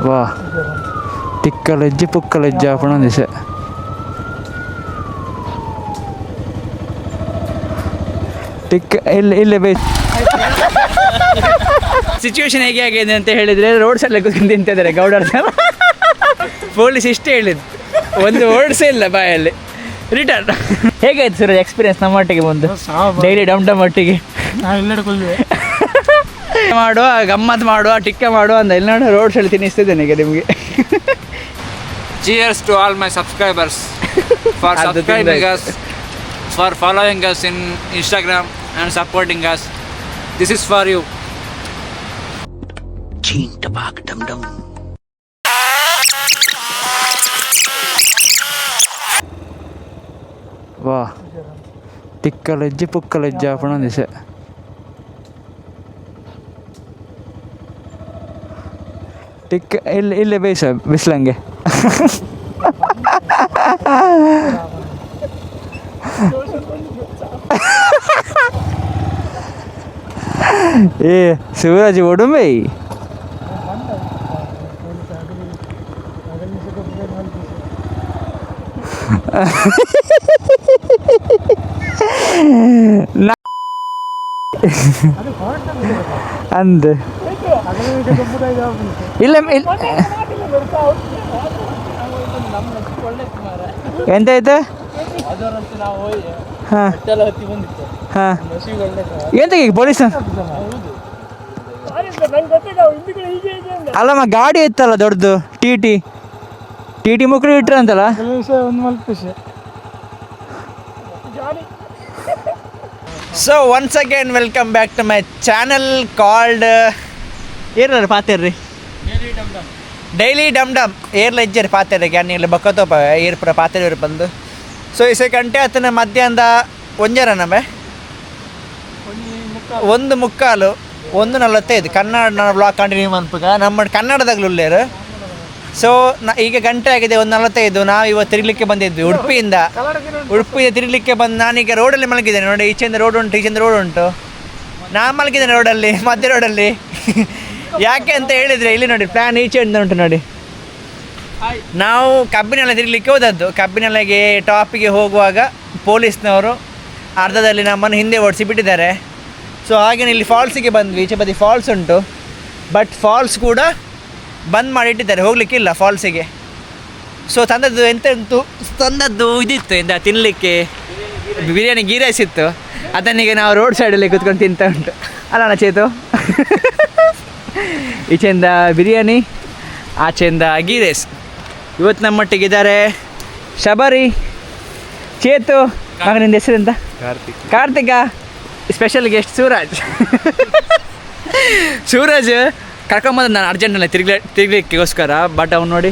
ವಾ ತಿಕ್ಕಲೆಜ್ಜೆ ಪುಕ್ಕಲೆಜ್ಜೆ ಆಪಣ ದಿಸೆ ಟಿಕ್ಕ ಇಲ್ಲೇ by situation ಹೇಗೆ ಆಗಿದೆ ಅಂತ ಹೇಳಿದರೆ ರೋಡ್ ಸೈಡ್ ಕೂತ್ಕೊಂಡು ತಿಂತಿದ್ದಾರೆ ಗೌಡರ್ ಪೊಲೀಸ್ ಇಷ್ಟೇ ಹೇಳಿದ್ದು, ಒಂದು ವರ್ಡ್ಸೇ ಇಲ್ಲ ಬಾಯಲ್ಲಿ. ರಿಟರ್ನ್ ಹೇಗಾಯ್ತು ಸರ್ ಎಕ್ಸ್ಪೀರಿಯನ್ಸ್ ನಮ್ಮ ಒಟ್ಟಿಗೆ ಬಂದು ಡೈಲಿ ಡಮ್ ಡಮ್ ಒಟ್ಟಿಗೆ ಮಾಡುವ ಗಮ್ಮತ್ತು ಮಾಡುವ ಟಿಕ್ಕ ಮಾಡುವ ಅಂತ ಇಲ್ಲಿ ನೋಡಿ ರೋಡ್ ಸೈಡ್ ತಿನ್ನಿಸ್ತಿದ್ದೇನೆ ಈಗ ನಿಮಗೆ. Cheers to all my subscribers for subscribing us, for following us in Instagram and supporting us. This is for you. Cheen tabak dum dum. ವಾ ತಿಕ್ಕಲೆಜ್ಜೆ ಪುಕ್ಕಲೆಜ್ಜೆ ಆಪಣ ದಿಸೆ ಟಿಕ್ಕ ಇಲ್ಲೇ ಬೇಯಿಸ ಬಿಸ್ಲಂಗೆ ಏ ಶಿವರಾಜ್ ಒಡುಮೆ ಅಂದ ಇಲ್ಲ ಎಂತಾಯ್ತು? ಹಾಂ ಹಾಂ ಎಂತ ಪೊಲೀಸ್ ಅಲ್ಲಮ್ಮ ಗಾಡಿ ಇತ್ತಲ್ಲ ದೊಡ್ಡದು ಟಿ ಟಿ ಮುಕ್ಳು ಇಟ್ರ ಅಂತಲ್ಲ. So once again welcome back to my channel called ಏರ್ರಿ ಪಾತೇರ್ರಿ ಡೈಲಿ ಡಮ್ ಡಮ್ ಏರ್ಲ ಇಜ್ಜರಿ ಪಾತೇರಿ ಗ್ಯಾನಿಲ್ಲ ಬಕ್ಕತೋಪ ಏರ್ ಪುರ ಪಾತೇರಿ ಬಂದು. ಸೊ ಇಸೆ ಗಂಟೆ ಹತ್ತನ ಮಧ್ಯಾಹ್ನದ ಒಂಜರ ನಮೆ 1:45 1:45 ಕನ್ನಡ ಬ್ಲಾಗ್ ಕಂಟಿನ್ಯೂ ಮನ್ಪುಗ ನಮ್ಮ ಕನ್ನಡದಾಗಲೂ ಉಳ್ಳೇರು. ಸೊ ಈಗ ಗಂಟೆ ಆಗಿದೆ 1:45. ನಾವು ಇವತ್ತು ತಿರುಗಲಿಕ್ಕೆ ಬಂದಿದ್ವಿ ಉಡುಪಿಯಿಂದ ತಿರುಗಲಿಕ್ಕೆ ಬಂದು ನಾನೀಗ ರೋಡಲ್ಲಿ ಮಲಗಿದ್ದೇನೆ ನೋಡಿ. ಈಚೆಯಿಂದ ರೋಡ್ ಉಂಟು, ಈಚೆಯಿಂದ ರೋಡ್ ಉಂಟು. ನಾನು ಮಲಗಿದ್ದೇನೆ ರೋಡಲ್ಲಿ, ಮಧ್ಯ ರೋಡಲ್ಲಿ. ಯಾಕೆ ಅಂತ ಹೇಳಿದರೆ ಇಲ್ಲಿ ನೋಡಿ ಪ್ಲ್ಯಾನ್ ಈಚೆಯಿಂದ ಉಂಟು ನೋಡಿ. ನಾವು ಕಬ್ಬಿನೆಲ್ಲ ತಿರುಗಲಿಕ್ಕೆ ಹೋದದ್ದು. ಕಬ್ಬಿನೆಲೆಗೆ ಟಾಪಿಗೆ ಹೋಗುವಾಗ ಪೊಲೀಸ್ನವರು ಅರ್ಧದಲ್ಲಿ ನಮ್ಮನ್ನು ಹಿಂದೆ ಓಡಿಸಿ ಬಿಟ್ಟಿದ್ದಾರೆ. ಸೊ ಹಾಗೆಯೇ ಇಲ್ಲಿ ಫಾಲ್ಸಿಗೆ ಬಂದ್ವಿ. ಈಚೆ ಬದಿ ಫಾಲ್ಸ್ ಉಂಟು, ಬಟ್ ಫಾಲ್ಸ್ ಕೂಡ ಬಂದ್ ಮಾಡಿಟ್ಟಿದ್ದಾರೆ, ಹೋಗಲಿಕ್ಕಿಲ್ಲ ಫಾಲ್ಸಿಗೆ. ಸೊ ತಂದದ್ದು ಇದಿತ್ತು ಎಂತ ತಿನ್ನಲಿಕ್ಕೆ, ಬಿರಿಯಾನಿ ಗೀ ರೈಸ್ ಇತ್ತು. ಅದನ್ನೀಗ ನಾವು ರೋಡ್ ಸೈಡಲ್ಲಿ ಕೂತ್ಕೊಂಡು ತಿಂತ ಉಂಟು ಅಲ್ಲ ಚೇತು. ಈಚೆಯಿಂದ ಬಿರಿಯಾನಿ, ಆಚೆಯಿಂದ ಗೀ ರೈಸ್. ಇವತ್ತು ನಮ್ಮೊಟ್ಟಿಗಿದ್ದಾರೆ ಶಬರಿ, ಚೇತು, ಮಗನಿಂದ ಹೆಸರಿಂದ ಕಾರ್ತಿಕ, ಸ್ಪೆಷಲ್ ಗೆಸ್ಟ್ ಸೂರಜ್ ಕರ್ಕೊಂಬಂದು ನಾನು ಅರ್ಜೆಂಟಲ್ಲಿ ತಿರುಗಲಿಕ್ಕೋಸ್ಕರ. ಬಟ್ ಅವ್ನು ನೋಡಿ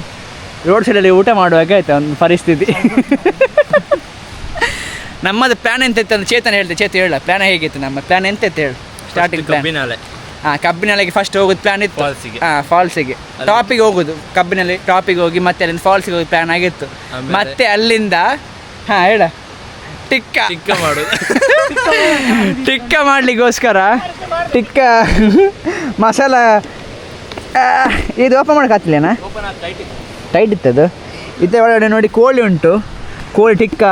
ರೋಡ್ ಸೈಡಲ್ಲಿ ಊಟ ಮಾಡುವಾಗ ಆಯ್ತು ಅವ್ನ ಪರಿಸ್ಥಿತಿ. ನಮ್ಮದು ಪ್ಲ್ಯಾನ್ ಎಂತ ಇತ್ತು ಅಂತ ಚೇತನ ಹೇಳ್ತೆ. ಚೇತು ಹೇಳ ಪ್ಲ್ಯಾನ್ ಹೇಗಿತ್ತು? ನಮ್ಮ ಪ್ಲ್ಯಾನ್ ಎಂತ ಇತ್ತು ಹೇಳು ಸ್ಟಾರ್ಟಿಂಗ್ ಪ್ಲ್ಯಾನ್. ಕಬ್ಬಿನಾಲೆಗೆ ಫಸ್ಟ್ ಹೋಗೋದು ಪ್ಲ್ಯಾನ್ ಇತ್ತು. ಫಾಲ್ಸಿಗೆ ಟಾಪಿಗೆ ಹೋಗೋದು, ಕಬ್ಬಿನಲ್ಲಿ ಟಾಪಿಗೆ ಹೋಗಿ ಮತ್ತೆ ಅಲ್ಲಿಂದ ಫಾಲ್ಸಿಗೆ ಹೋಗಿ ಪ್ಲ್ಯಾನ್ ಆಗಿತ್ತು. ಮತ್ತೆ ಅಲ್ಲಿಂದ ಹೇಳ ಟಿಕ್ಕ ಮಾಡೋದು. ಟಿಕ್ಕ ಮಾಡಲಿಕ್ಕೋಸ್ಕರ ಟಿಕ್ಕ ಮಸಾಲ ಇದು ಓಪನ್ ಮಾಡೋಕ್ಕಾಗ್ತಿಲ್ಲೇನಾ? ಟೈಟ್ ಇತ್ತದು. ಇದೇ ಒಳಗಡೆ ನೋಡಿ ಕೋಳಿ ಉಂಟು, ಕೋಳಿ ಟಿಕ್ಕ,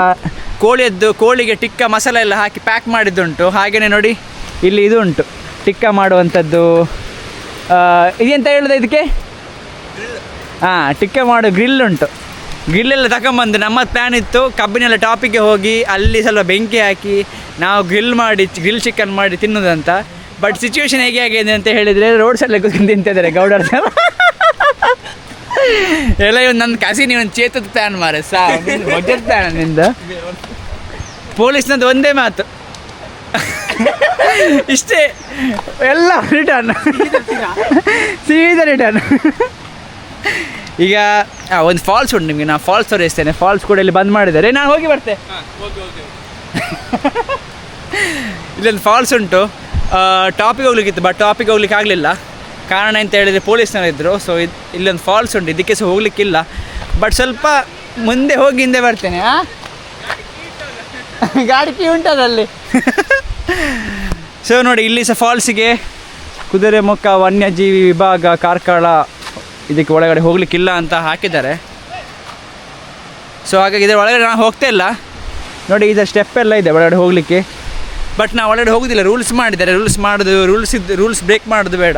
ಕೋಳಿಗೆ ಟಿಕ್ಕ ಮಸಾಲ ಎಲ್ಲ ಹಾಕಿ ಪ್ಯಾಕ್ ಮಾಡಿದ್ದುಂಟು. ಹಾಗೆಯೇ ನೋಡಿ ಇಲ್ಲಿ ಇದು ಉಂಟು ಟಿಕ್ಕ ಮಾಡುವಂಥದ್ದು. ಇದೆಂತ ಹೇಳೋದು ಇದಕ್ಕೆ? ಟಿಕ್ಕ ಮಾಡೋ ಗ್ರಿಲ್ ಉಂಟು. ಗ್ರಿಲ್ಲೆಲ್ಲ ತಗೊಂಬಂದು ನಮ್ಮ ಪ್ಲ್ಯಾನ್ ಇತ್ತು ಕಬ್ಬಿನೆಲ್ಲ ಟಾಪಿಗೆ ಹೋಗಿ ಅಲ್ಲಿ ಸ್ವಲ್ಪ ಬೆಂಕಿ ಹಾಕಿ ನಾವು ಗ್ರಿಲ್ ಚಿಕನ್ ಮಾಡಿ ತಿನ್ನೋದಂತ. ಬಟ್ ಸಿಚುವೇಶನ್ ಹೇಗೆ ಆಗಿದೆ ಅಂತ ಹೇಳಿದರೆ ರೋಡ್ ಸೈಡಲ್ಲಿ ಕೂತ್ಕೊಂಡು ತಿಂತಿದ್ದಾರೆ ಗೌಡರ್ ಎಲ್ಲ. ಇವನು ನನ್ನ ಕಸಿನ್ ಇವನು ಚೇತದ ಪ್ಲ್ಯಾನ್ ಮಾರೆ ಬಜೆಟ್ ಪ್ಲ್ಯಾನ್ ನಿಂದು. ಪೊಲೀಸ್ನದ್ದು ಒಂದೇ ಮಾತು ಇಷ್ಟೇ, ಎಲ್ಲ ರಿಟರ್ನ್ ಸೀದಾ ರಿಟರ್ನ್. ಈಗ ಒಂದು ಫಾಲ್ಸ್ ಉಂಟು ನಿಮಗೆ, ನಾನು ಫಾಲ್ಸ್ ತೋರಿಸ್ತೇನೆ. ಫಾಲ್ಸ್ ಕೂಡ ಇಲ್ಲಿ ಬಂದ್ ಮಾಡಿದ್ದಾರೆ, ನಾನು ಹೋಗಿ ಬರ್ತೆ. ಇಲ್ಲೊಂದು ಫಾಲ್ಸ್ ಉಂಟು, ಟಾಪಿಗೆ ಹೋಗ್ಲಿಕ್ಕಿತ್ತು ಬಟ್ ಟಾಪಿಗೆ ಹೋಗ್ಲಿಕ್ಕೆ ಆಗಲಿಲ್ಲ. ಕಾರಣ ಅಂತ ಹೇಳಿದರೆ ಪೊಲೀಸ್ನವರು ಇದ್ದರು. ಸೊ ಇಲ್ಲೊಂದು ಫಾಲ್ಸ್ ಉಂಟು, ಇದಕ್ಕೆ ಸಹ ಹೋಗ್ಲಿಕ್ಕಿಲ್ಲ. ಬಟ್ ಸ್ವಲ್ಪ ಮುಂದೆ ಹೋಗಿ ಹಿಂದೆ ಬರ್ತೇನೆ. ಗಾಡಿ ಕೀ ಉಂಟದಲ್ಲಿ. ಸೊ ನೋಡಿ ಇಲ್ಲಿ ಸಹ ಫಾಲ್ಸಿಗೆ ಕುದುರೆಮುಖ ವನ್ಯಜೀವಿ ವಿಭಾಗ ಕಾರ್ಕಳ ಇದಕ್ಕೆ ಒಳಗಡೆ ಹೋಗ್ಲಿಕ್ಕಿಲ್ಲ ಅಂತ ಹಾಕಿದ್ದಾರೆ. ಸೊ ಹಾಗಾಗಿ ಇದರ ಒಳಗಡೆ ನಾನು ಹೋಗ್ತಾ ಇಲ್ಲ. ನೋಡಿ ಇದರ ಸ್ಟೆಪ್ ಎಲ್ಲ ಇದೆ ಒಳಗಡೆ ಹೋಗಲಿಕ್ಕೆ, ಬಟ್ ನಾವು ಒಳಗಡೆ ಹೋಗೋದಿಲ್ಲ. ರೂಲ್ಸ್ ಮಾಡಿದ್ದಾರೆ, ರೂಲ್ಸ್ ಬ್ರೇಕ್ ಮಾಡೋದು ಬೇಡ.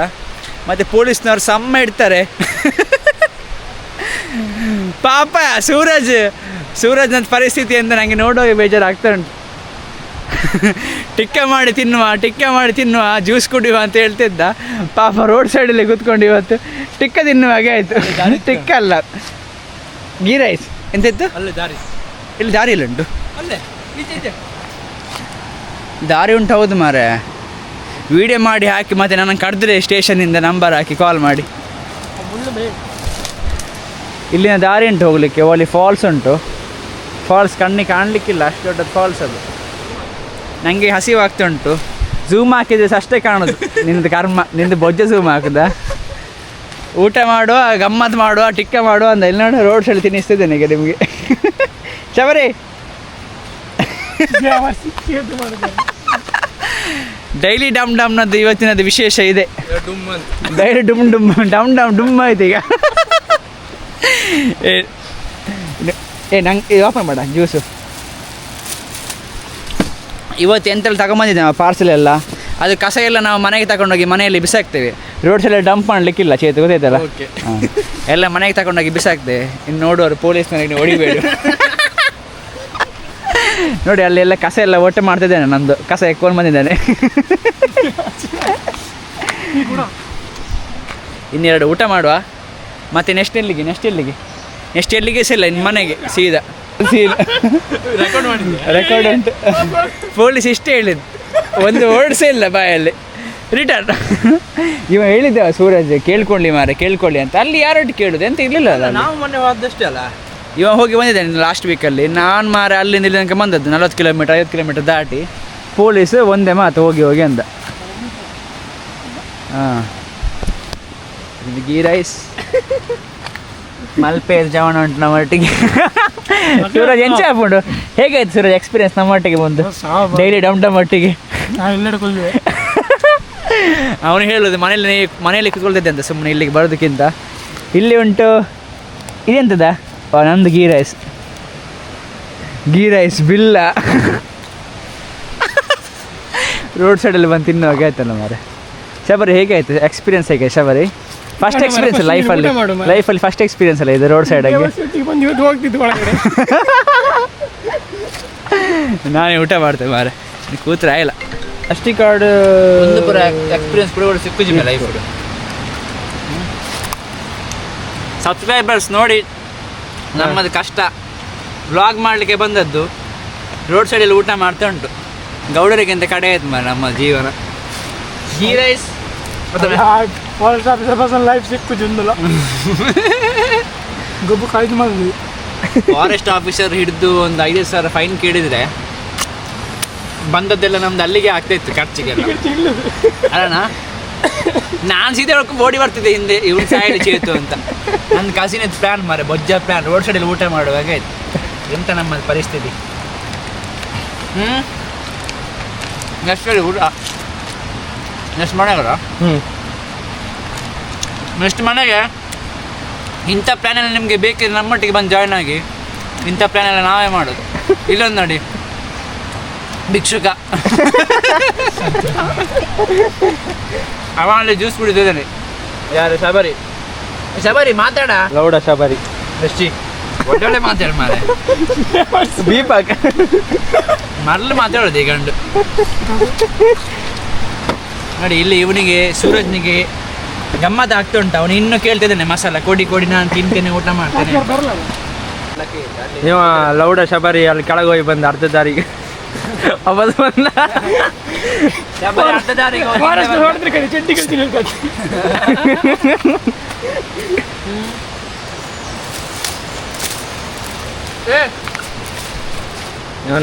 ಮತ್ತು ಪೊಲೀಸ್ನವ್ರು ಸಮ್ಮ ಇಡ್ತಾರೆ. ಪಾಪ ಸೂರಜ್ನ ಪರಿಸ್ಥಿತಿ ಅಂತ ನನಗೆ ನೋಡುವಾಗ ಬೇಜಾರಾಗ್ತಾ ಉಂಟು. ಟಿಕ್ಕ ಮಾಡಿ ತಿನ್ನುವ ಜ್ಯೂಸ್ ಕುಡಿಯುವ ಅಂತ ಹೇಳ್ತಿದ್ದ. ಪಾಪ ರೋಡ್ ಸೈಡಲ್ಲಿ ಕೂತ್ಕೊಂಡು ಇವತ್ತು ಟಿಕ್ಕ ತಿನ್ನುವ ಹಾಗೆ ಆಯಿತು. ಟಿಕ್ಕ ಅಲ್ಲ, ಗೀ ರೈಸ್ ಎಂತಿತ್ತು ಇಲ್ಲಿ ದಾರಿ ಇಲ್ಲ ಉಂಟು, ದಾರಿ ಉಂಟು. ಹೌದು ಮಾರೆ, ವಿಡಿಯೋ ಮಾಡಿ ಹಾಕಿ ಮತ್ತೆ ನನ್ನ ಕರೆದ್ರೆ ಸ್ಟೇಷನಿಂದ ನಂಬರ್ ಹಾಕಿ ಕಾಲ್ ಮಾಡಿ. ಇಲ್ಲಿನ ದಾರಿ ಉಂಟು ಹೋಗಲಿಕ್ಕೆ. ಅಲ್ಲಿ ಫಾಲ್ಸ್ ಉಂಟು. ಫಾಲ್ಸ್ ಕಣ್ಣಿಗೆ ಕಾಣಲಿಕ್ಕಿಲ್ಲ, ಅಷ್ಟು ದೊಡ್ಡದು ಫಾಲ್ಸ್ ಅದು. ನನಗೆ ಹಸಿವಾಗ್ತಾ ಉಂಟು. ಝೂಮ್ ಹಾಕಿದ್ರೆ ಅಷ್ಟೇ ಕಾಣೋದು. ನಿನ್ನದು ಕರ್ಮ, ನಿನ್ನದು ಬೊಜ್ಜ ಝೂಮ್ ಹಾಕುದಾ? ಊಟ ಮಾಡುವ, ಗಮ್ಮತ್ತು ಮಾಡುವ, ಟಿಕ್ಕ ಮಾಡುವ ಅಂತ ಇಲ್ಲಿ ನೋಡಿ ರೋಡ್ ಸೈಡ್ ತಿನ್ನಿಸ್ತಿದ್ದೇನೆ ಈಗ ನಿಮಗೆ. ಶಬರಿ ಡೈಲಿ ಡಮ್ನದ್ದು ಇವತ್ತಿನದು ವಿಶೇಷ ಇದೆ. ಡೈಲಿ ಡಮ್ ಆಯ್ತು ಈಗ. ನಂಗೆ ಓಪನ್ ಮಾಡ ಜ್ಯೂಸು. ಇವತ್ತು ಎಂತೆಲ್ಲ ತಗೊಂಬಂದಿದ್ದೆ ನಾವು ಪಾರ್ಸಲ್ ಎಲ್ಲ. ಅದು ಕಸ ಎಲ್ಲ ನಾವು ಮನೆಗೆ ತಗೊಂಡೋಗಿ ಮನೆಯಲ್ಲಿ ಬಿಸಾಕ್ತೇವೆ. ರೋಡ್ ಸೈಡಲ್ಲಿ ಡಂಪ್ ಮಾಡಲಿಕ್ಕಿಲ್ಲ, ಚೇತು ಗೊತ್ತಾಯ್ತಲ್ಲ. ಹಾಂ, ಎಲ್ಲ ಮನೆಗೆ ತಗೊಂಡೋಗಿ ಬಿಸಾಕ್ತೇವೆ. ಇನ್ನು ನೋಡುವರು ಪೊಲೀಸ್ನವರಿಗೆ ಹೊಡಿಬೇಡಿ. ನೋಡಿ ಅಲ್ಲೆಲ್ಲ ಕಸ ಎಲ್ಲ ಒಟ್ಟೆ ಮಾಡ್ತಿದ್ದೇನೆ. ನಂದು ಕಸ ಎಕ್ಕೊಂಡು ಬಂದಿದ್ದಾನೆ. ಇನ್ನೆರಡು ಊಟ ಮಾಡುವ, ಮತ್ತು ನೆಕ್ಸ್ಟ್ ಎಲ್ಲಿಗೆ ಸಹ ಇಲ್ಲ, ಇನ್ನು ಮನೆಗೆ ಸೀದಾ ರೆಕಾರ್ಡ್ ಉಂಟು. ಪೊಲೀಸ್ ಇಷ್ಟೇ ಹೇಳಿದ್ದು, ಒಂದು ವರ್ಡ್ಸೇ ಇಲ್ಲ ಬಾಯಲ್ಲಿ. ರಿಟರ್ನ್ ಇವ ಹೇಳಿದ್ದೆ ಸೂರಜ್ ಕೇಳ್ಕೊಳ್ಳಿ ಅಂತ. ಅಲ್ಲಿ ಯಾರೊಟ್ಟು ಕೇಳೋದು ಎಂತ ಇರಲಿಲ್ಲ ಅಲ್ಲ, ನಾವು ಮೊನ್ನೆ ಹೋದಷ್ಟೇ ಅಲ್ಲ. ಇವ ಹೋಗಿ ಬಂದಿದ್ದೇನೆ ಲಾಸ್ಟ್ ವೀಕಲ್ಲಿ. ನಾನು ಅಲ್ಲಿಂದ ಇಲ್ಲಿ ತನಕ ಬಂದದ್ದು 40 ಕಿಲೋಮೀಟರ್ 50 ಕಿಲೋಮೀಟರ್ ದಾಟಿ. ಪೊಲೀಸ್ ಒಂದೇ ಮಾತು ಹೋಗಿ ಅಂದ. ಹಾಂ, ಇದು ಗೀ ರೈಸ್ ಮಲ್ಪೆ ಜವಣ ಉಂಟು ನಮ್ಮೊಟ್ಟಿಗೆ. ಸೂರಜ್ ಎಂಚ ಹಾಕೊಂಡು ಹೇಗಾಯ್ತು ಸೂರಜ್ ಎಕ್ಸ್ಪೀರಿಯನ್ಸ್ ನಮ್ಮೊಟ್ಟಿಗೆ ಬಂದು ಡೈಲಿ ಡಮ್ ಒಟ್ಟಿಗೆ? ಅವನು ಹೇಳೋದು ಮನೆಯಲ್ಲಿ ಕೂತ್ಕೊಳ್ತಿದ್ದೆ ಅಂತ, ಸುಮ್ಮನೆ ಇಲ್ಲಿಗೆ ಬರೋದಕ್ಕಿಂತ. ಇಲ್ಲಿ ಉಂಟು ಇದೆಂತದ, ನಂದು ಗೀ ರೈಸ್ ಬಿಲ್ಲ. ರೋಡ್ ಸೈಡಲ್ಲಿ ಬಂದು ತಿನ್ನುವಾಗ ಆಯ್ತಲ್ಲ ಮಾರೆ. ಶಬರಿ ಹೇಗಾಯ್ತು ಎಕ್ಸ್ಪೀರಿಯನ್ಸ್? ಹೇಗೆ ಶಬರಿ ಫಸ್ಟ್ ಎಕ್ಸ್ಪೀರಿಯನ್ಸ್ ಲೈಫಲ್ಲಿ ಫಸ್ಟ್ ಎಕ್ಸ್ಪೀರಿಯನ್ಸ್ ಅಲ್ಲ ಇದು ರೋಡ್ ಸೈಡಾಗಿ? ನಾನೇ ಊಟ ಮಾಡ್ತೇವೆ ಮಾರೆ, ಕೂತ್ರೆ ಆಯಿಲ್ಲ. ಅಷ್ಟೇ ಕಾರ್ಡ್ ಒಂದು ಪೂರ ಎಕ್ಸ್ಪೀರಿಯನ್ಸ್ ಕೂಡ ಸಿಕ್ಕಿದ್ವಿ ಲೈಫ್. ಸಬ್ಸ್ಕ್ರೈಬರ್ಸ್ ನೋಡಿ ನಮ್ಮದು ಕಷ್ಟ. ವ್ಲಾಗ್ ಮಾಡಲಿಕ್ಕೆ ಬಂದದ್ದು, ರೋಡ್ ಸೈಡಲ್ಲಿ ಊಟ ಮಾಡ್ತಾ ಉಂಟು. ಗೌಡರಿಗಿಂತ ಕಡೆ ಆಯ್ತು ಮಾರೆ ನಮ್ಮ ಜೀವನ. ಗೀ ರೈಸ್ ಫಾರೆಸ್ಟ್ ಆಫೀಸರ್ ಹಿಡಿದು ಒಂದು 5,000 ಫೈನ್ ಕೇಳಿದರೆ ಬಂದದ್ದೆಲ್ಲ ನಮ್ದು ಅಲ್ಲಿಗೆ ಆಗ್ತಾಯಿತ್ತು ಖರ್ಚಿಗೆಲ್ಲ. ಅಲ್ಲಣ್ಣ, ನಾನು ಸೀದಾ ಹೇಳ್ಕೊಂಡು ಓಡಿ ಬರ್ತಿದ್ದೆ ಹಿಂದೆ, ಇವ್ರು ಸಾಯಲಿ ಚೇತು ಅಂತ. ನನ್ನ ಕಸಿನದ್ದು ಪ್ಲ್ಯಾನ್ ಮಾರೆ, ಬೊಜ್ಜ ಪ್ಲ್ಯಾನ್, ರೋಡ್ ಸೈಡಲ್ಲಿ ಊಟ ಮಾಡುವಾಗ ಆಯ್ತು. ಎಂತ ನಮ್ಮ ಪರಿಸ್ಥಿತಿ. ನೆಕ್ಸ್ಟ್ ಹೇಳಿ ಊಟ ನೆಕ್ಸ್ಟ್ ಮನೆಗರ ನೆಕ್ಸ್ಟ್ ಮನೆಗೆ ಇಂಥ ಪ್ಲ್ಯಾನೆಲ್ಲ ನಿಮಗೆ ಬೇಕಿದ್ರೆ ನಮ್ಮೊಟ್ಟಿಗೆ ಬಂದು ಜಾಯ್ನ್ ಆಗಿ. ಇಂಥ ಪ್ಲ್ಯಾನೆಲ್ಲ ನಾವೇ ಮಾಡೋದು. ಇಲ್ಲೊಂದು ನೋಡಿ ಭಿಕ್ಷುಕ ಅವ ಅಲ್ಲಿ ಜ್ಯೂಸ್ ಕುಡಿದಿದ್ದಾನೆ. ಯಾರು? ಶಬರಿ ಮಾತಾಡ ಲೌಡ ಶಬರಿ ಬೆಸ್ಟಿ ಒಳ್ಳೊಳ್ಳೆ ಮಾತಾಡ ಮಾರೆ. ದೀಪಕ್ ಮರಳು ಮಾತಾಡೋದು ಈ ಗಂಡು ನೋಡಿ. ಇಲ್ಲಿ ಇವನಿಗೆ ಸೂರಜ್ನಿಗೆ ಗಮ್ಮತ್ತು ಆಗ್ತಾ ಉಂಟು. ಅವನು ಇನ್ನೂ ಕೇಳ್ತಿದ್ದಾನೆ ಮಸಾಲ ಕೊಡಿ ನಾನು ತಿಂತೇನೆ, ಊಟ ಮಾಡ್ತೇನೆ. ಇವ ಲೌಡ ಶಬರಿ ಅಲ್ಲಿ ಕೆಳಗೆ ಹೋಗಿ ಬಂದ ಅರ್ಧ ದಾರಿಗೆ ಅವತ್ತು ಬಂದ. ಅರ್ಧ ದಾರಿಗೆ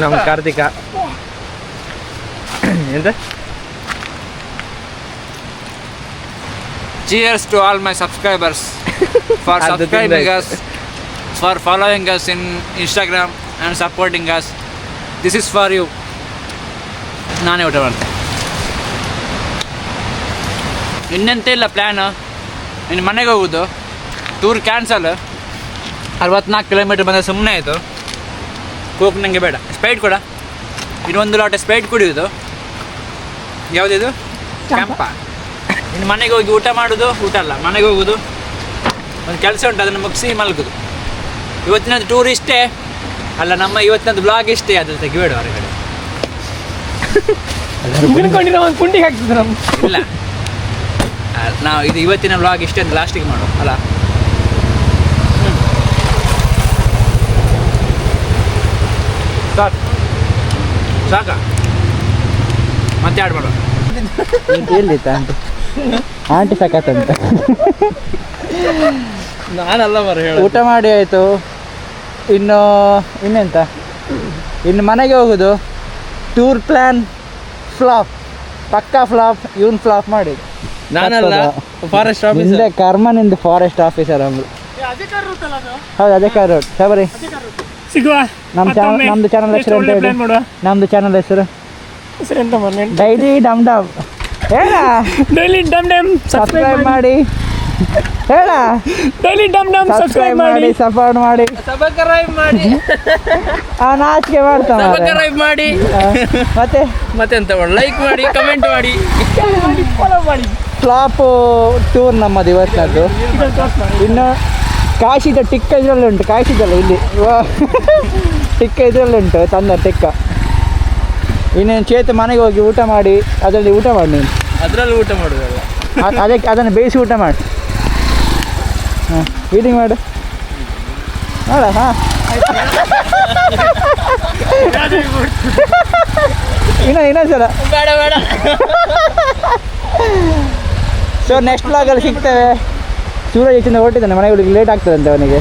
ನಮ್ಮ ಕಾರ್ತಿಕ ಎಂತ. Cheers to all my subscribers for subscribing us, for following us in Instagram and supporting us. This is for you. ನಾನೇ ಊಟ ಮಾಡ್ತೇನೆ. ಇನ್ನೆಂತ ಇಲ್ಲ ಪ್ಲ್ಯಾನು, ಇನ್ನು ಮನೆಗೆ ಹೋಗೋದು. Tour cancel. 64 ಕಿಲೋಮೀಟ್ರ್ ಬಂದರೆ ಸುಮ್ಮನೆ ಆಯಿತು. ಕೋಕ್ ನನಗೆ ಬೇಡ. ಸ್ಪೈಟ್ ಕೂಡ ಇನ್ನೊಂದು ಲೋಟ ಸ್ಪೈಟ್ ಕುಡಿಯೋದು. ಯಾವುದಿದು? ಕ್ಯಾಂಪ. ಇನ್ನು ಮನೆಗೆ ಹೋಗಿ ಊಟ ಮಾಡೋದು. ಊಟ ಅಲ್ಲ, ಮನೆಗೆ ಹೋಗೋದು. ಒಂದು ಕೆಲಸ ಉಂಟು, ಅದನ್ನು ಮುಗಿಸಿ ಮಲಗೋದು. ಇವತ್ತಿನದ್ದು ಟೂರ್ ಇಷ್ಟೇ ಅಲ್ಲ, ನಮ್ಮ ಇವತ್ತಿನದ್ದು ಬ್ಲಾಗ್ ಇಷ್ಟೇ. ಅದು ತೆಗಿಬೇಡ ಹೊರಗಡೆ. ಕುಂಡಿಗೆ ಹಾಕ್ತಿದ್ರು ನಮ್ಮ. ಇಲ್ಲ, ನಾವು ಇದು ಇವತ್ತಿನ ಬ್ಲಾಗ್ ಇಷ್ಟೇ ಅಂತ ಲಾಸ್ಟಿಗೆ ಮಾಡೋ ಅಲ್ಲ. ಸಾಕ ಮತ್ತೆ ಆಡ್ ಮಾಡೋ. ಎಲ್ಲಿತ್ತ ಆಂಟಿ ಸಾಕತ್ತಂತ. ನಾನಲ್ಲ ಮರ ಹೇಳ. ಊಟ ಮಾಡಿ ಆಯಿತು. ಇನ್ನೆಂತ, ಇನ್ನು ಮನೆಗೆ ಹೋಗೋದು. ಟೂರ್ ಪ್ಲ್ಯಾನ್ ಫ್ಲಾಪ್, ಪಕ್ಕಾ ಫ್ಲಾಪ್. ಇವನ್ ಫ್ಲಾಪ್ ಮಾಡಿ. ನಾನಲ್ಲ, ಫಾರೆಸ್ಟ್ ನಿಂದೆ ಆಫೀಸರ್. ಕರ್ಮ ನಿಂದು ಫಾರೆಸ್ಟ್ ಆಫೀಸರ್ ಅಂದ್ರು. ಹೌದು, ಅದೇ ಕಾರ್ ರೋಡ್. ಸಬರಿ ಸಿಗುವ ನಮ್ದು ಚಾನಲ್ ಹೆಸರು ಅಂತ ಹೇಳಿ. ನಮ್ದು ಚಾನಲ್ ಹೆಸರು ಡೈಲಿ ಡಮ್ ಡಮ್. ಹೇಳ ಡೈಲಿ ಡಮ್ ಡಮ್ ಸಬ್ಸ್ಕ್ರೈಬ್ ಮಾಡಿ. ಹೇಳ ಡೈಲಿ ಡಮ್ ಡಮ್ ಸಬ್ಸ್ಕ್ರೈಬ್ ಮಾಡಿ, ಸಪೋರ್ಟ್ ಮಾಡಿ. ಸಬ್ಸ್ಕ್ರೈಬ್ ಮಾಡಿ, ನಾಚಿಕೆ ಮಾಡ್ತಾನೆ. ಸಬ್ಸ್ಕ್ರೈಬ್ ಮಾಡಿ, ಮತ್ತೆಂತ ಲೈಕ್ ಮಾಡಿ, ಕಮೆಂಟ್ ಮಾಡಿ, ಫಾಲೋ ಮಾಡಿ. ಫ್ಲಾಪ್ ಟೂರ್ ನಮ್ಮದು ಇವತ್ತಿನದ್ದು. ಇನ್ನು ಕಾಶಿದ ಟಿಕ್ಕ ಇದರಲ್ಲಿ ಉಂಟು. ಕಾಶಿದಲ್ಲ ಇಲ್ಲಿ ಟಿಕ್ಕ ಇದರಲ್ಲಿ ಉಂಟು, ತಂದ ಟಿಕ್ಕ. ಇನ್ನೇನು ಚೇತು ಮನೆಗೆ ಹೋಗಿ ಊಟ ಮಾಡಿ, ಅದರಲ್ಲಿ ಊಟ ಮಾಡಿ ನೀನು. ಅದರಲ್ಲಿ ಊಟ ಮಾಡೋದಲ್ಲ, ಅದಕ್ಕೆ ಅದನ್ನು ಬೇಯಿಸಿ ಊಟ ಮಾಡಿ. ಹಾಂ, ಫೀಡಿಂಗ್ ಮಾಡು ನೋಡ. ಹಾಂ, ಇನ್ನೊಂದ್ಸಲ. ಬೇಡ ಬೇಡ. ಸೊ ನೆಕ್ಸ್ಟ್ ಬ್ಲಾಗಲ್ಲಿ ಸಿಗ್ತೇವೆ. ಸೂರಜ್ ಹೆಚ್ಚಿಂದ ಹೊರಟಿದ್ದಾನೆ, ಮನೆಗೆ ಹುಡುಗಿ ಲೇಟ್ ಆಗ್ತದಂತೆ ಅವನಿಗೆ.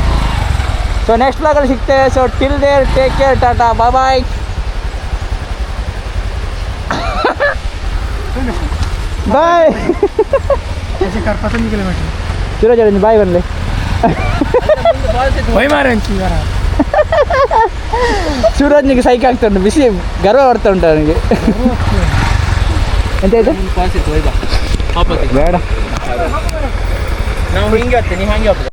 ಸೊ ನೆಕ್ಸ್ಟ್ ಬ್ಲಾಗಲ್ಲಿ ಸಿಗ್ತೇವೆ. So till there, take care, tata, bye. Bye. Suraj ಅವರಿಂದ ಬಾಯ್ ಬರಲಿ. ಸೂರಜ್ನಿಗೆ ಸೈಕ್ ಆಗ್ತಾ ಉಂಟು, ಬಿಸಿ ಗರ್ವ ಬರ್ತಾ ಉಂಟು ಅವನಿಗೆ. ಎಂತ ಆಯ್ತು? ಬೇಡ, ಬೇಡ. ನಾವು ಹಿಂಗೆ ಹೋಗ್ತೇನೆ, ನೀವು ಹಂಗೆ ಹೋಗ್ತೇವೆ.